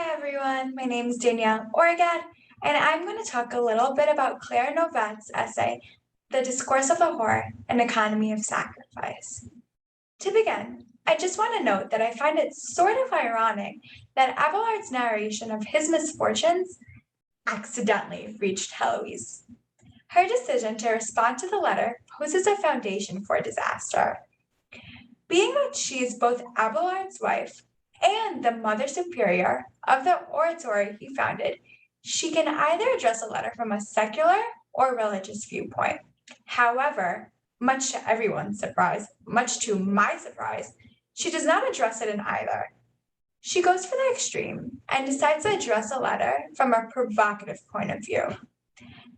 everyone, my name is Danielle Orgad, and I'm going to talk a little bit about Claire Novet's essay, The Discourse of the Whore, An Economy of Sacrifice. To begin, I just want to note that I find it sort of ironic that Abelard's narration of his misfortunes accidentally reached Heloise. Her decision to respond to the letter poses a foundation for disaster. Being that she is both Abelard's wife and the Mother Superior of the oratory he founded, she can either address a letter from a secular or religious viewpoint. However, much to everyone's surprise, much to my surprise, she does not address it in either. She goes for the extreme and decides to address a letter from a provocative point of view.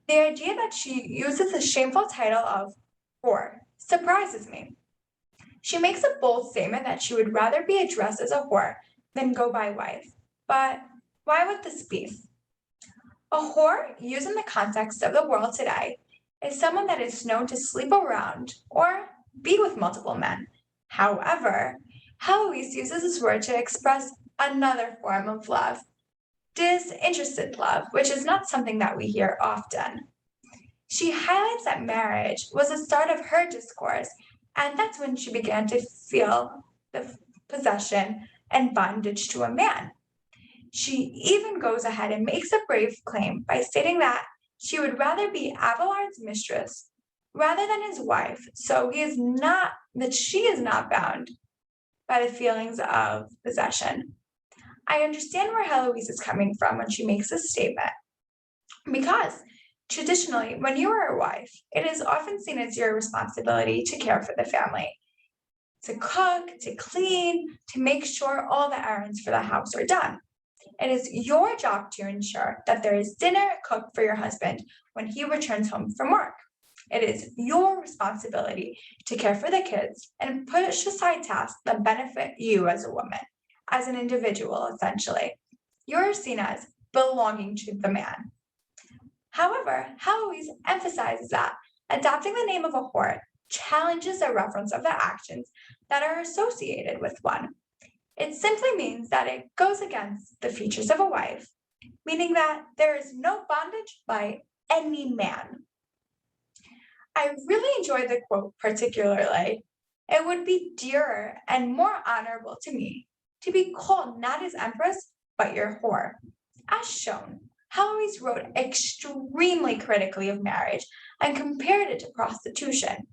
The idea that she uses the shameful title of whore surprises me. She makes a bold statement that she would rather be addressed as a whore than go by wife. But why would this be? A whore, used in the context of the world today, is someone that is known to sleep around or be with multiple men. However, Heloise uses this word to express another form of love, disinterested love, which is not something that we hear often. She highlights that marriage was the start of her discourse, and that's when she began to feel the possession and bondage to a man. She even goes ahead and makes a brave claim by stating that she would rather be Abelard's mistress rather than his wife, so she is not bound by the feelings of possession. I understand where Heloise is coming from when she makes this statement, because traditionally, when you are a wife, it is often seen as your responsibility to care for the family, to cook, to clean, to make sure all the errands for the house are done. It is your job to ensure that there is dinner cooked for your husband when he returns home from work. It is your responsibility to care for the kids and push aside tasks that benefit you as a woman, as an individual, essentially. You're seen as belonging to the man. However, Heloise emphasizes that adopting the name of a whore challenges the reference of the actions that are associated with one. It simply means that it goes against the features of a wife, meaning that there is no bondage by any man. I really enjoy the quote particularly. It would be dearer and more honorable to me to be called not his empress, but your whore. As shown, Heloise wrote extremely critically of marriage and compared it to prostitution.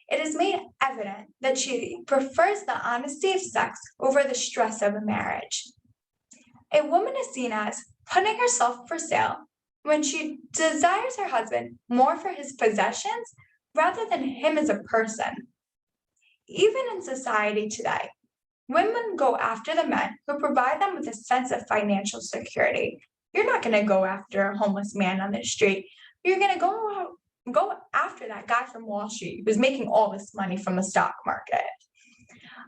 It is made evident that she prefers the honesty of sex over the stress of a marriage. A woman is seen as putting herself for sale when she desires her husband more for his possessions rather than him as a person. Even in society today, women go after the men who provide them with a sense of financial security. You're not going to go after a homeless man on the street. You're going to go after that guy from Wall Street who's making all this money from the stock market.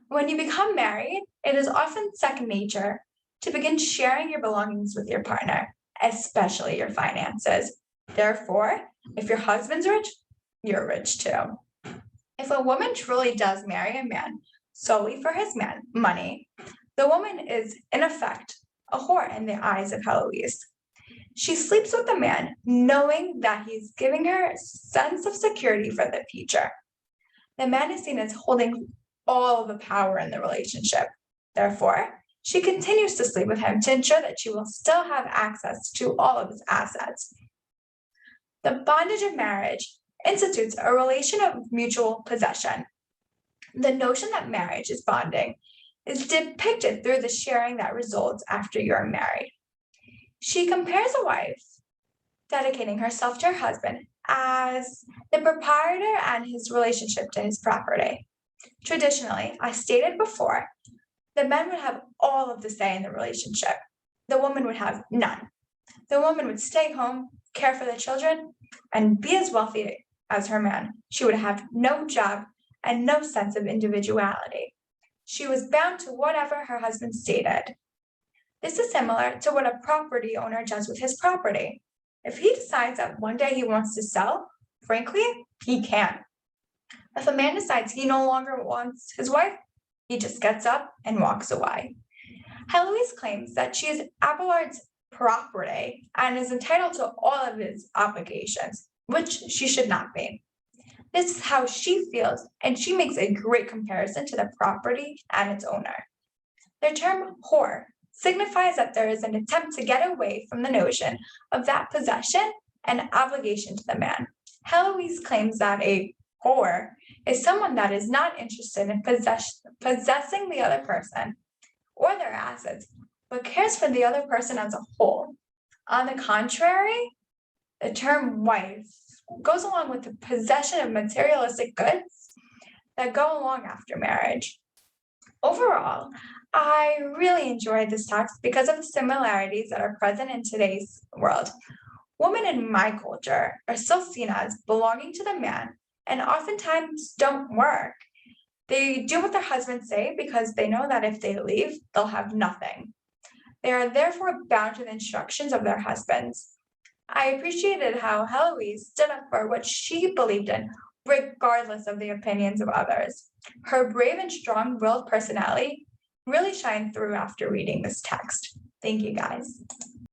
When you become married, it is often second nature to begin sharing your belongings with your partner, especially your finances. Therefore, if your husband's rich, you're rich too. If a woman truly does marry a man solely for his money, the woman is, in effect, a whore in the eyes of Heloise. She sleeps with the man knowing that he's giving her a sense of security for the future. The man is seen as holding all the power in the relationship. Therefore, she continues to sleep with him to ensure that she will still have access to all of his assets. The bondage of marriage institutes a relation of mutual possession. The notion that marriage is bonding is depicted through the sharing that results after you're married. She compares a wife dedicating herself to her husband as the proprietor and his relationship to his property. Traditionally, as stated before, the men would have all of the say in the relationship. The woman would have none. The woman would stay home, care for the children, and be as wealthy as her man. She would have no job and no sense of individuality. She was bound to whatever her husband stated. This is similar to what a property owner does with his property. If he decides that one day he wants to sell, frankly, he can. If a man decides he no longer wants his wife, he just gets up and walks away. Heloise claims that she is Abelard's property and is entitled to all of his obligations, which she should not be. This is how she feels, and she makes a great comparison to the property and its owner. The term whore signifies that there is an attempt to get away from the notion of that possession and obligation to the man. Heloise claims that a whore is someone that is not interested in possessing the other person or their assets, but cares for the other person as a whole. On the contrary, the term wife goes along with the possession of materialistic goods that go along after marriage. Overall, I really enjoyed this text because of the similarities that are present in today's world. Women in my culture are still seen as belonging to the man and oftentimes don't work. They do what their husbands say because they know that if they leave, they'll have nothing. They are therefore bound to the instructions of their husbands. I appreciated how Heloise stood up for what she believed in, regardless of the opinions of others. Her brave and strong willed personality really shined through after reading this text. Thank you, guys.